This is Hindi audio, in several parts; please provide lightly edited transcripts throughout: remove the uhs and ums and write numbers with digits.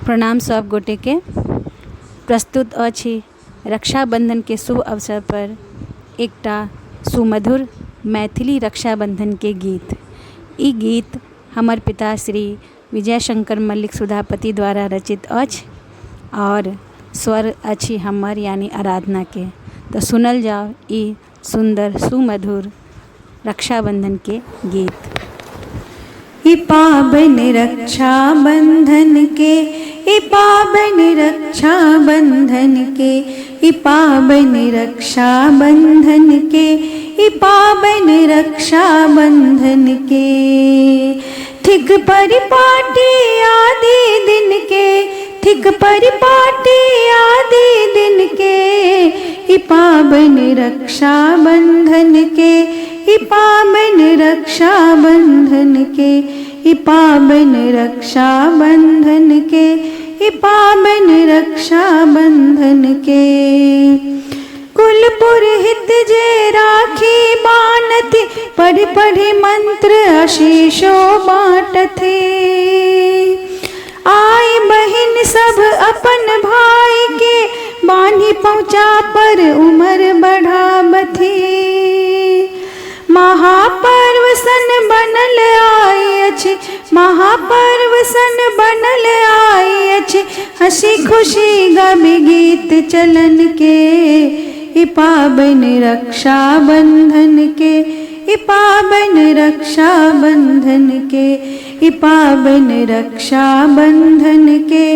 प्रणाम सब गोटे के। प्रस्तुत अछि रक्षाबंधन के शुभ अवसर पर एकटा सुमधुर मैथिली रक्षाबंधन के गीत। ई गीत हमर पिता श्री विजय शंकर मल्लिक सुधापति द्वारा रचित अछि और स्वर अछि हमर यानी आराधना के। तो सुनल जाओ ई सुंदर सुमधुर रक्षाबंधन के गीत। ई पावन रक्षाबंधन के, ई पावन रक्षाबंधन के, ई पावन रक्षाबंधन के, ई पावन रक्षाबंधन के। ठीक परिपाटी आदि दिन के, ठीक परिपाटी आदि दिन के, ई पावन रक्षाबंधन के, ई पावन रक्षाबंधन के, ई पावन रक्षाबंधन के, ई पावन रक्षाबंधन के। कुल पुरहित जे राखी बानति, पढ़ि पढ़ि मंत्र आशीषो बाँटथे। आई बहिन सब अपन भाई के, बान्हि पहुँचा पर उमर बढ़ावथी। महापर्व सन बनल आई अछि, महापर्व सन बनल आई अछि, हंसी खुशी गाबी गीत चलन के। ई पावन रक्षाबंधन के, ई पावन रक्षाबंधन के, ई पावन रक्षाबंधन के,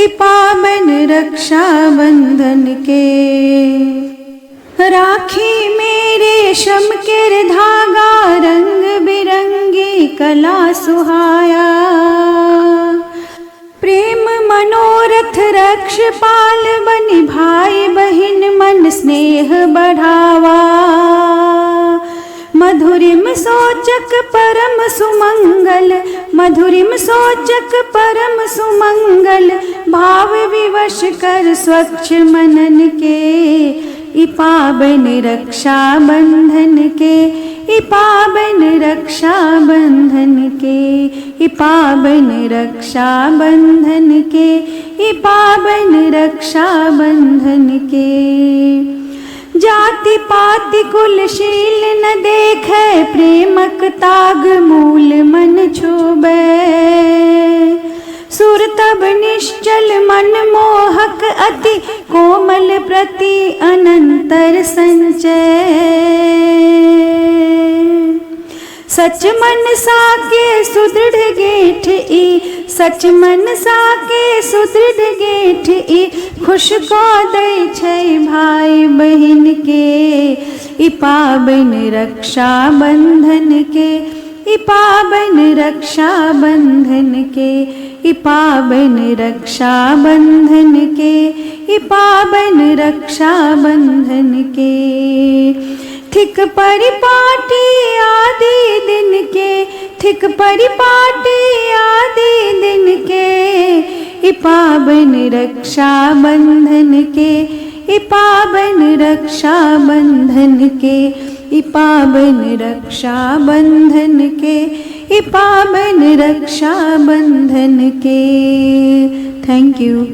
ई पावन रक्षाबंधन के। राखी में रेशम के धागा, रंग बिरंगी कला सुहाया। प्रेम मनोरथ रक्ष पाल बनि, भाई बहिन मन स्नेह बढ़ावा। मधुरिम सोचक परम सुमंगल, मधुरिम सोचक परम सुमंगल, भाव विवश कर स्वच्छ मनन के। ई पावन रक्षाबंधन के, ई पावन रक्षाबंधन के, ई पावन रक्षाबंधन के, ई पावन रक्षाबंधन के। जाति पाति कुलशील न देखे, प्रेमक ताग मूल मन छूबे। सुर तब निश्चल मन मोहक अति, कोमल प्रति अनंतर संचय। सच मन साके सुदृढ़ गेठ ई, सच मन साके सुदृढ़ गेठ ई, खुश कऽ दै छै भाई बहिन के। ई पावन रक्षाबंधन के, ई पावन रक्षाबंधन के, ई पावन रक्षाबंधन के, ई पावन रक्षाबंधन के। ठीक परिपाटी आदि दिन के, ठीक परिपाटी आदि दिन के, ई पावन रक्षाबंधन के, ई पावन रक्षाबंधन के, ई पावन रक्षाबंधन के, ई पावन रक्षाबंधन के। Thank you.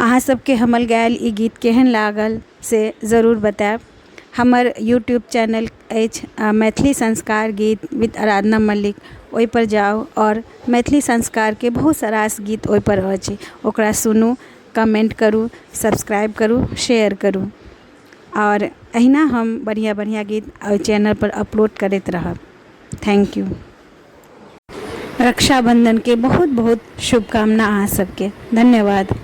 अहाँ सबके हमर गायल ई गीत केहन लागल से ज़रूर बताएब। हमर यूट्यूब चैनल अछि मैथिली संस्कार गीत विद आराधना मल्लिक, ओहि पर जाउ और मैथिली संस्कार के बहुत सारा गीत ओहि पर अछि, ओकरा सुनू, कमेंट करू, सब्सक्राइब करू, शेयर करू और अहिना हम बढ़िया बढ़िया गीत ओहि चैनल पर अपलोड करैत रहब। Thank you. रक्षाबंधन के बहुत बहुत शुभकामना अहाँ सबके। धन्यवाद।